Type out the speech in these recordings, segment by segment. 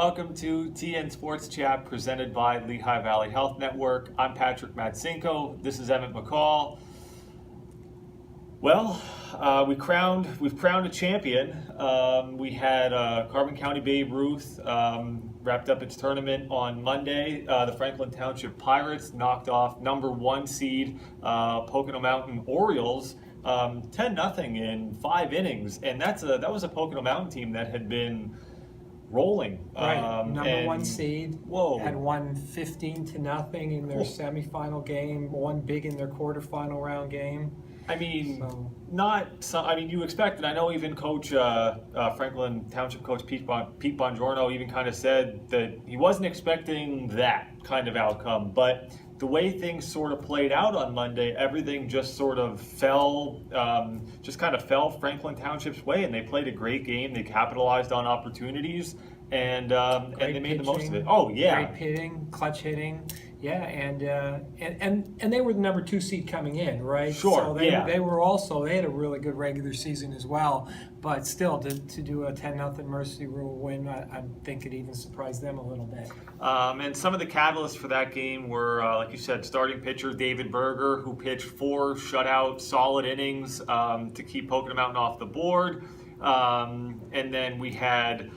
welcome to tnSportsChat presented by Lehigh Valley Health Network. I'm Patrick Matsinko. This is Emmett McCall. Well, we've crowned a champion. We had Carbon County Babe Ruth wrapped up its tournament on Monday. The Franklin Township Pirates knocked off number 1 seed Pocono Mountain Orioles 10-0 in 5 innings, and that was a Pocono Mountain team that had been rolling. Right, number 1 seed. Whoa. Had won 15-0 in their semifinal game, won big in their quarterfinal round game. I mean, you expected. I know even Coach Franklin Township Coach Pete Bongiorno even kind of said that he wasn't expecting that kind of outcome. But the way things sort of played out on Monday, everything just sort of fell Franklin Township's way, and they played a great game. They capitalized on opportunities, and they made the most of it. Oh yeah, great hitting, clutch hitting. Yeah, and they were the number 2 seed coming in, right? Sure. So they had a really good regular season as well, but still to do a 10-0 Mercy Rule win, I think it even surprised them a little bit. And some of the catalysts for that game were, like you said, starting pitcher David Berger, who pitched 4 shutout solid innings to keep Pocono Mountain off the board, and then we had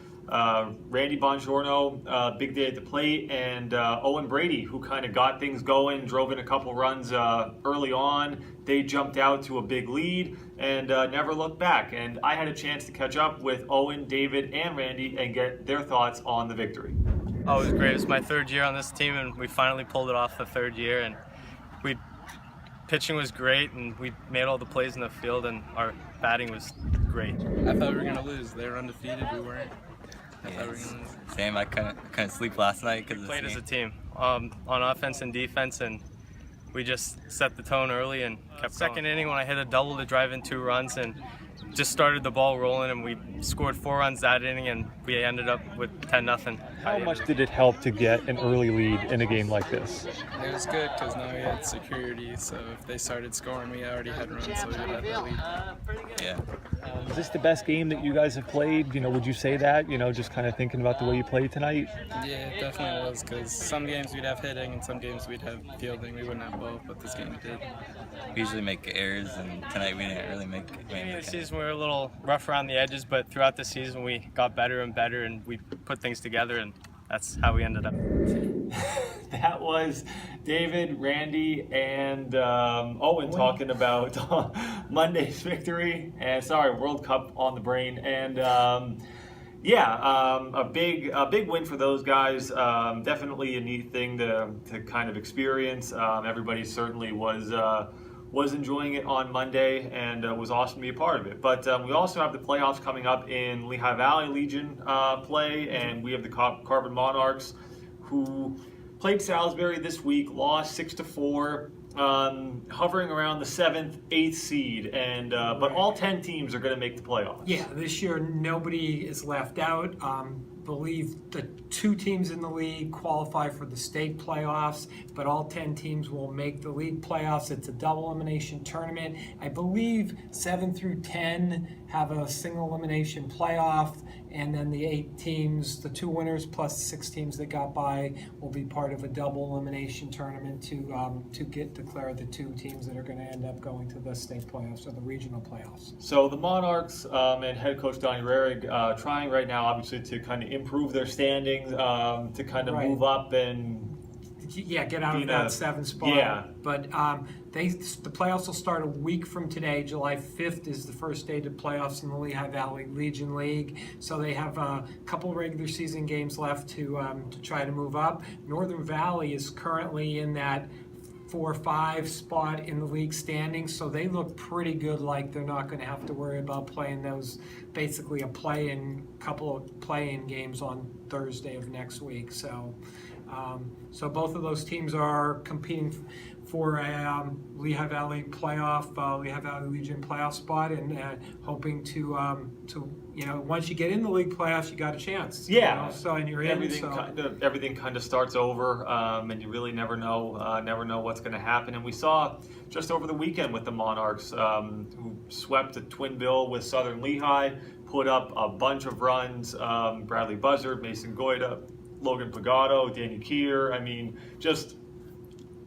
Randy Bongiorno, big day at the plate, and Owen Brady, who kind of got things going, drove in a couple runs early on. They jumped out to a big lead and never looked back. And I had a chance to catch up with Owen, David, and Randy and get their thoughts on the victory. Oh, it was great. It was my 3rd year on this team, and we finally pulled it off the 3rd year. And pitching was great, and we made all the plays in the field, and our batting was great. I thought we were going to lose. They were undefeated. We weren't. Same. I couldn't sleep last night because we played as a team on offense and defense, and we just set the tone early and kept going. 2nd inning when I hit a double to drive in 2 runs and just started the ball rolling, and we scored 4 runs that inning, and we ended up with 10-0. How much did it help to get an early lead in a game like this? It was good because now we had security, so if they started scoring, we already had runs, so we had the lead. Yeah. Is this the best game that you guys have played? Would you say that? Just kind of thinking about the way you played tonight? Yeah, it definitely was, because some games we'd have hitting and some games we'd have fielding. We wouldn't have both, but this game we did. We usually make errors, and tonight we didn't really make any. This season we were a little rough around the edges, but throughout the season we got better and better, and we put things together, and that's how we ended up. That was David, Randy, and Owen talking about Monday's victory. And World Cup on the brain. And a big win for those guys. Definitely a neat thing to kind of experience. Everybody certainly was enjoying it on Monday, and it was awesome to be a part of it. But we also have the playoffs coming up in Lehigh Valley Legion play, and we have the Carbon Monarchs, who played Salisbury this week, lost 6-4, hovering around the 7th, 8th seed, and but all 10 teams are going to make the playoffs. Yeah, this year nobody is left out. Believe the 2 teams in the league qualify for the state playoffs, but all 10 teams will make the league playoffs. It's a double elimination tournament. I believe 7 through 10 have a single elimination playoff, and then the 8 teams, the 2 winners plus 6 teams that got by, will be part of a double elimination tournament to declare the 2 teams that are going to end up going to the state playoffs or the regional playoffs. So the Monarchs and head coach Donnie Rarig trying right now, obviously, to kind of improve their standings, to kind of move up and get out of that 7th spot. Yeah. But the playoffs will start a week from today. July 5th is the first day to playoffs in the Lehigh Valley Legion League. So they have a couple regular season games left to try to move up. Northern Valley is currently in that 4 or 5 spot in the league standings, so they look pretty good, like they're not going to have to worry about playing those, basically a couple of play-in games on Thursday of next week. So both of those teams are competing for a Lehigh Valley playoff, Lehigh Valley Legion playoff spot, and hoping to once you get in the league playoffs, you got a chance. Yeah. So and you're in. Everything kind of starts over, and you really never know what's going to happen. And we saw just over the weekend with the Monarchs, who swept a twin bill with Southern Lehigh, put up a bunch of runs. Bradley Buzzard, Mason Goida, Logan Pagotto, Danny Keir. I mean, just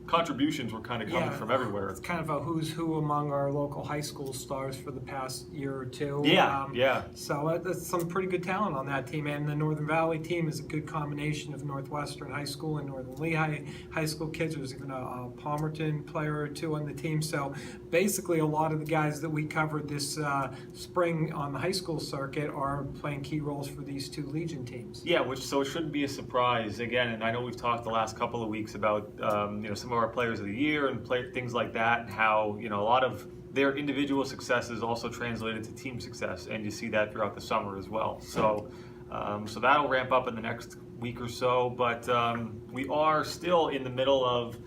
contributions were kind of coming from everywhere. It's kind of a who's who among our local high school stars for the past year or two. So that's some pretty good talent on that team, and the Northern Valley team is a good combination of Northwestern High School and Northern Lehigh High School kids. There's even a Palmerton player or two on the team. So basically, a lot of the guys that we covered this spring on the high school circuit are playing key roles for these two Legion teams. Yeah, so it shouldn't be a surprise again. And I know we've talked the last couple of weeks about some of our players of the year and things like that, and how a lot of their individual successes also translated to team success, and you see that throughout the summer as well. So that'll ramp up in the next week or so. But we are still in the middle of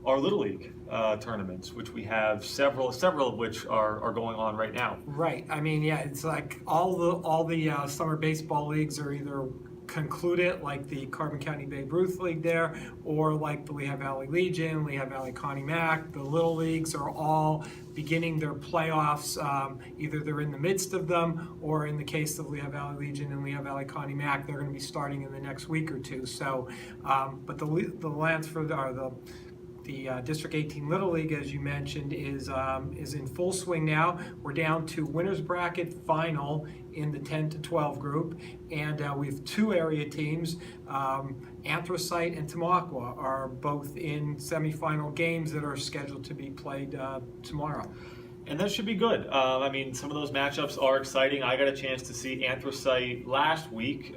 our Little League tournaments, which we have several of which are going on right now. Right. I mean, yeah, it's like all the summer baseball leagues are either concluded, like the Carbon County Babe Ruth League there, or like the Lehigh Valley Legion, Lehigh Valley Connie Mack. The Little Leagues are all beginning their playoffs. Either they're in the midst of them, or in the case of Lehigh Valley Legion and Lehigh Valley Connie Mack, they're going to be starting in the next week or two. So, but the Lansford are the District 18 Little League, as you mentioned, is in full swing now. We're down to winners bracket final in the 10 to 12 group, and we have two area teams. Anthracite and Tamaqua are both in semifinal games that are scheduled to be played tomorrow. And that should be good. I mean, some of those matchups are exciting. I got a chance to see Anthracite last week,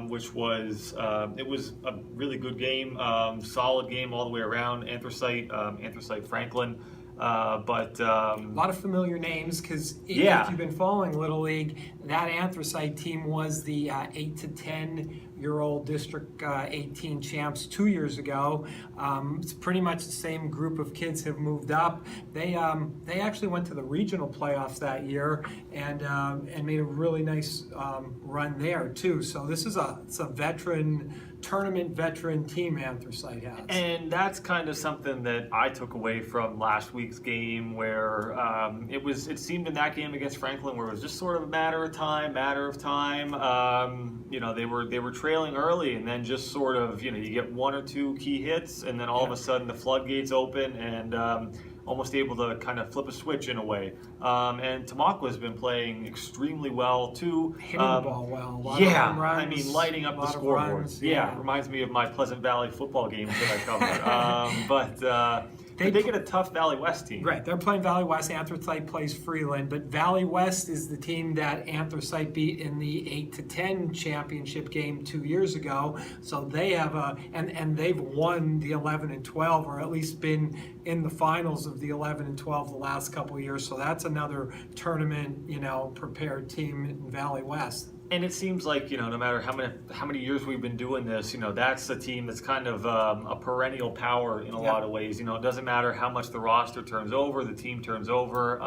which was it was a really good game, solid game all the way around. Anthracite Franklin. But a lot of familiar names, because if you've been following Little League, that Anthracite team was the 8 to 10-year-old District 18 champs 2 years ago. It's pretty much the same group of kids have moved up. They actually went to the regional playoffs that year and made a really nice run there too. So this is it's a tournament veteran team Anthracite has. And that's kind of something that I took away from last week's game, where it seemed in that game against Franklin where it was just sort of a matter of time. They were trailing early, and then just sort of you get one or two key hits, and then all of a sudden the floodgates open, and almost able to kind of flip a switch in a way. And Tamaqua has been playing extremely well too. Hitting the ball well. A lot of home runs, I mean, lighting up the scoreboard. Runs, reminds me of my Pleasant Valley football games that I covered. But they get a tough Valley West team. Right, they're playing Valley West. Anthracite plays Freeland, but Valley West is the team that Anthracite beat in the 8 to 10 championship game 2 years ago. So they have and they've won the 11 and 12, or at least been in the finals of the 11 and 12 the last couple of years. So that's another tournament, prepared team in Valley West. And it seems like, no matter how many years we've been doing this, that's a team that's kind of a perennial power in a lot of ways. It doesn't matter how much the roster turns over, the team turns over,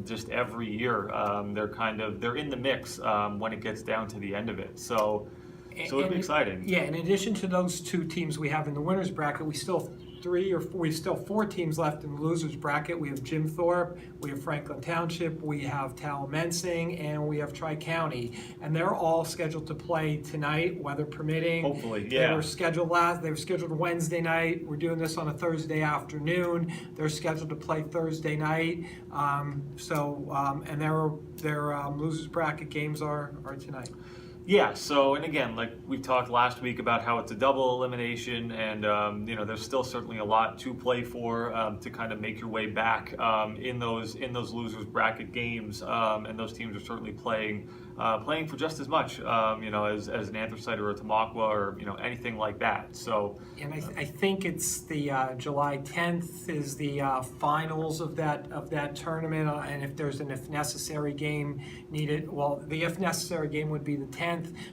just every year they're in the mix when it gets down to the end of it. So it'll be exciting. Yeah, in addition to those two teams we have in the winners bracket, we still have 4 teams left in the losers bracket. We have Jim Thorpe, we have Franklin Township, we have Talamensing, and we have Tri-County. And they're all scheduled to play tonight, weather permitting. Hopefully, yeah. They were scheduled Wednesday night. We're doing this on a Thursday afternoon. They're scheduled to play Thursday night. And their losers bracket games are tonight. Yeah, so, and again, like we talked last week about how it's a double elimination, and there's still certainly a lot to play for to kind of make your way back in those losers bracket games, and those teams are certainly playing for just as much, as an Anthracite or a Tamaqua or anything like that. So, and I think it's the July 10th is the finals of that tournament, and if there's an if necessary game needed, well, the if necessary game would be the 10th,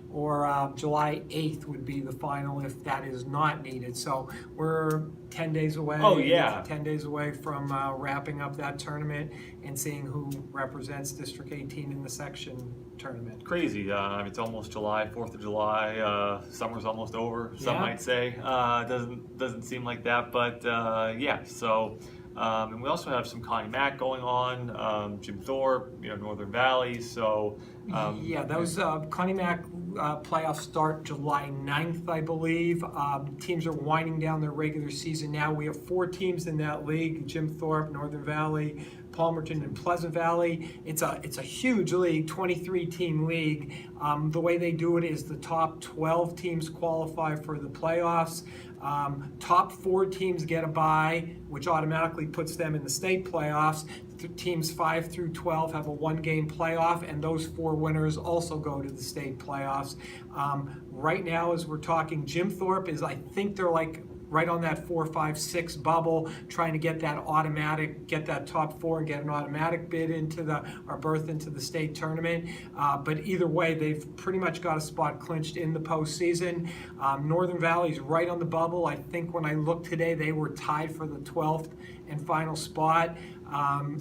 or July 8th would be the final if that is not needed. So we're 10 days away. Oh, yeah. 10 days away from wrapping up that tournament and seeing who represents District 18 in the section tournament. Crazy. It's almost July, 4th of July. Summer's almost over, some Yeah. might say. Doesn't seem like that, but yeah. So, and we also have some Connie Mack going on, Jim Thorpe, Northern Valley. So, Yeah, those Connie Mack playoffs start July 9th, I believe. Teams are winding down their regular season now. We have 4 teams in that league: Jim Thorpe, Northern Valley, Palmerton, and Pleasant Valley. It's a huge league, 23-team league. The way they do it is the top 12 teams qualify for the playoffs. Top 4 teams get a bye, which automatically puts them in the state playoffs. Teams 5 through 12 have a 1-game playoff, and those 4 winners also go to the state playoffs. Right now, as we're talking, Jim Thorpe is, I think they're like right on that 4, 5, 6 bubble, trying to get that top 4 and get an automatic bid into or berth into the state tournament. But either way, they've pretty much got a spot clinched in the postseason. Northern Valley's right on the bubble. I think when I looked today, they were tied for the 12th and final spot.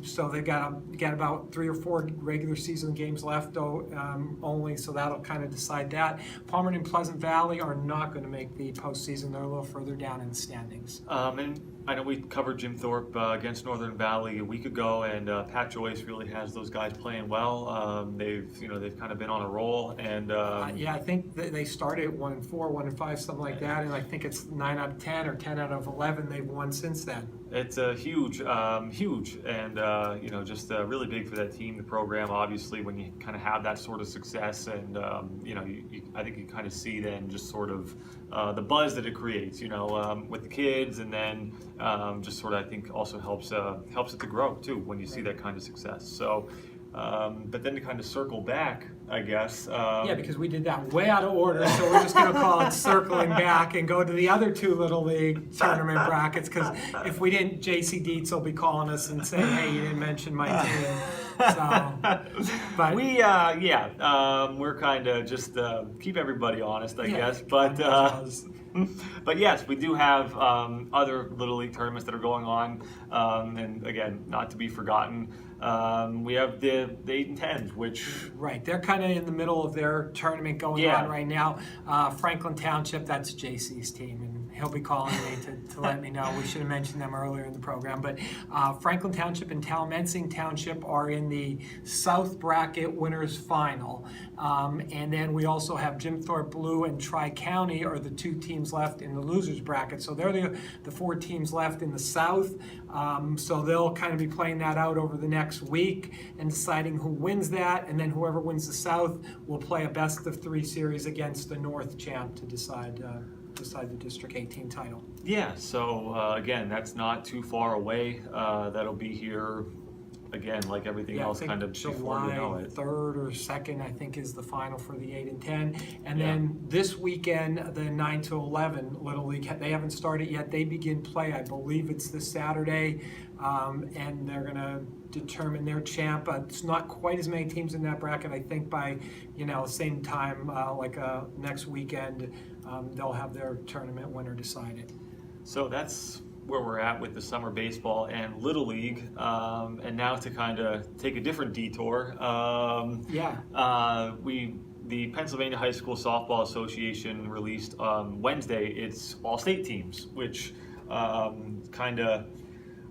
So they've got about 3 or 4 regular season games left only, so that'll kind of decide that. Palmerton and Pleasant Valley are not going to make the postseason. They're a little further down in the standings. And I know we covered Jim Thorpe against Northern Valley a week ago, and Pat Joyce really has those guys playing well. They've kind of been on a roll, and yeah, I think they started 1-4, 1-5, something like that, and I think it's 9 out of 10 or 10 out of 11 they've won since then. It's huge, and just really big for that team, the program. Obviously, when you kind of have that sort of success, and I think you kind of see then just sort of the buzz that it creates, with the kids, and then just sort of I think also helps it to grow too when you see that kind of success. So. But then to kind of circle back, I guess. Yeah, because we did that way out of order, so we're just going to call it circling back and go to the other 2 Little League tournament brackets, because if we didn't, JC Dietz will be calling us and saying, hey, you didn't mention my team. So, but we're kind of just keep everybody honest, I guess. But yes, we do have other Little League tournaments that are going on, and again, not to be forgotten. We have the 8 and 10s, which they're kind of in the middle of their tournament going on right now. Franklin Township, that's JC's team, and he'll be calling me to let me know. We should have mentioned them earlier in the program, but Franklin Township and Talmentsing Township are in the South Bracket Winners Final, and then we also have Jim Thorpe Blue and Tri-County are the 2 teams left in the losers bracket. So they're the 4 teams left in the South. So they'll kind of be playing that out over the next week and deciding who wins that, and then whoever wins the South will play a best of 3 series against the North champ to decide the District 18 title. Yeah, so again, that's not too far away. That'll be here again, like everything else, kind of before you know it. July 3rd or 2nd, I think, is the final for the 8 and 10. And then this weekend, the 9 to 11 Little League, they haven't started yet. They begin play, I believe it's this Saturday, and they're going to determine their champ. It's not quite as many teams in that bracket. I think by the same time, next weekend, they'll have their tournament winner decided. So that's where we're at with the summer baseball and Little League, and now to kind of take a different detour. The Pennsylvania High School Softball Association released Wednesday its all-state teams, which kind of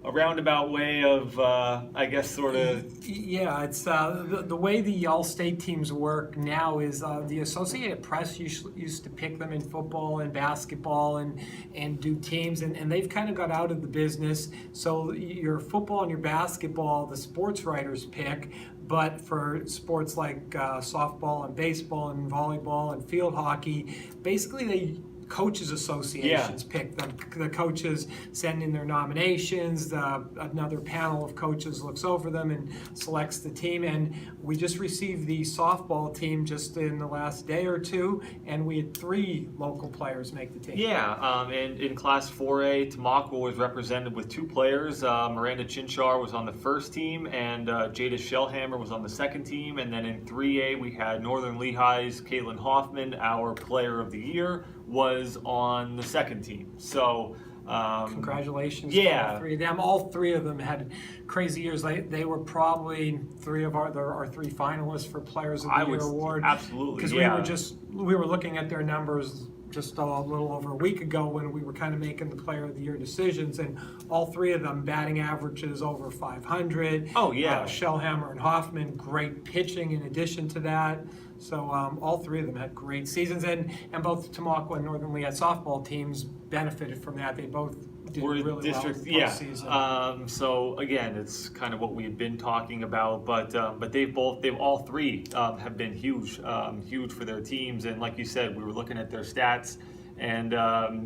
a roundabout way of, I guess, sort of. Yeah, it's the way the all-state teams work now is the Associated Press used to pick them in football and basketball and do teams, and they've kind of got out of the business. So your football and your basketball, the sports writers pick, but for sports like softball and baseball and volleyball and field hockey, basically coaches associations pick them. The coaches send in their nominations. Another panel of coaches looks over them and selects the team. And we just received the softball team just in the last day or 2, and we had 3 local players make the team. And in Class 4A, Tamaqua was represented with 2 players. Miranda Chinchar was on the first team, and Jada Schellhammer was on the second team. And then in 3A, we had Northern Lehigh's Kaitlin Hoffman, our Player of the Year, was on the second team. So Congratulations Yeah. to all three of them. All three of them had crazy years. They were probably three of our three finalists for Players of the Year award. Absolutely, Because we were looking at their numbers just a little over a week ago when we were kind of making the Player of the Year decisions, and all three of them batting averages over 500. Oh, yeah. Schellhammer and Hoffman, great pitching in addition to that. So all three of them had great seasons, and both Tamaqua and Northern Lehigh softball teams benefited from that. They both did We're really district, well in the postseason. So again, it's kind of what we had been talking about, but they've all three have been huge for their teams. And like you said, we were looking at their stats, and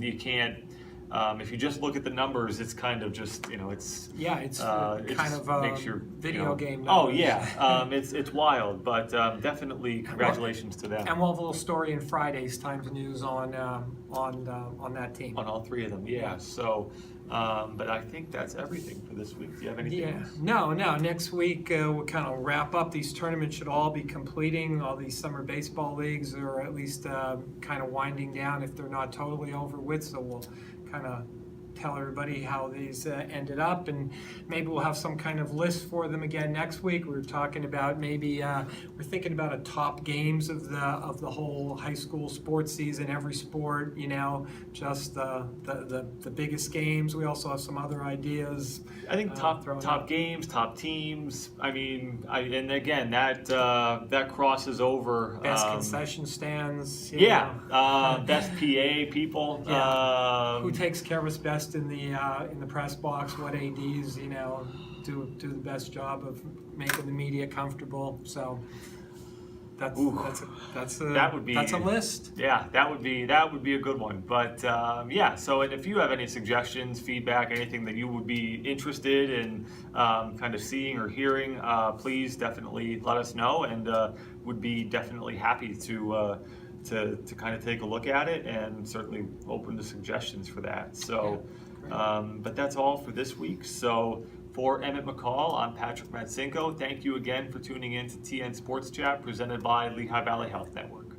you can't. If you just look at the numbers, it's kind of just it's it's it kind just of makes your video game Oh numbers. yeah, it's wild, but definitely congratulations to them. And we'll have a little story in Friday's Times News on that team. On all three of them, yeah. So, but I think that's everything for this week. Do you have anything else? No. Next week we'll kind of wrap up. These tournaments should all be completing. All these summer baseball leagues, or at least kind of winding down if they're not totally over with. So we'll kind of tell everybody how these ended up, and maybe we'll have some kind of list for them again next week. We're talking about maybe we're thinking about a top games of the whole high school sports season, every sport, just the biggest games. We also have some other ideas. I think top games, top teams. I mean, and again that crosses over Best concession stands. Best PA people. Who takes care of us best in the press box? What ADs do the best job of making the media comfortable? So that's a list. Yeah, that would be a good one. But so and if you have any suggestions, feedback, anything that you would be interested in kind of seeing or hearing, please definitely let us know, and would be definitely happy to kind of take a look at it, and certainly open to suggestions for that. So, but that's all for this week. So for Emmett McCall, I'm Patrick Matsinko. Thank you again for tuning in to TN Sports Chat, presented by Lehigh Valley Health Network.